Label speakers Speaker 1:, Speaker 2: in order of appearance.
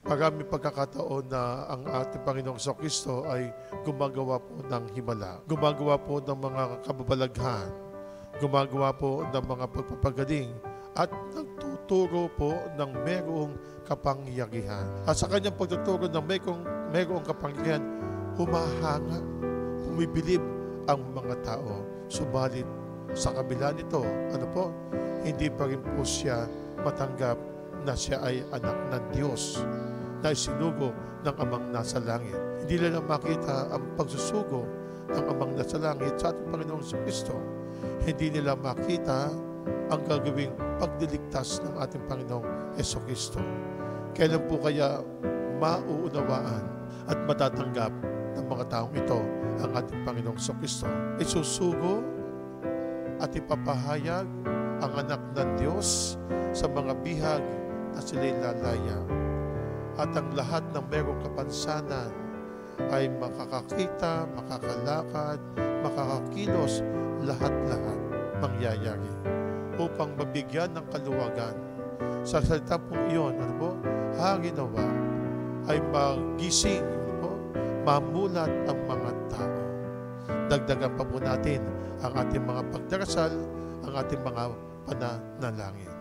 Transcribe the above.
Speaker 1: Marami pagkakataon na ang ating Panginoong Kristo ay gumagawa po ng himala, gumagawa po ng mga kababalaghan, gumagawa po ng mga pagpapagaling at nagtuturo po ng mayroong kapangyarihan. At sa kanyang pagtuturo ng mayroong kapangyarihan, humahanga, humibilib ang mga tao. Subalit sa kabila nito, hindi pa rin po siya matanggap na siya ay anak ng Diyos na isinugo ng Amang nasa langit. Hindi nila makita ang pagsusugo ng Amang nasa langit sa ating Panginoong Kristo. Hindi nila makita ang gagawing pagdiligtas ng ating Panginoong Kristo. Kailan po kaya mauunawaan at matatanggap ng mga taong ito ang ating Panginoong Kristo? Isusugo at ipapahayag ang anak ng Diyos sa mga bihag na sila'y lalaya. At ang lahat ng mayroong kapansanan ay makakakita, makakalakad, makakakilos, lahat-lahat mangyayari upang mabigyan ng kaluwagan. Sa salita pong iyon, hanginawa ay magising, mamulat ang mga tao. Dagdagan pa po natin ang ating mga pagdarasal, ang ating mga pananalangin.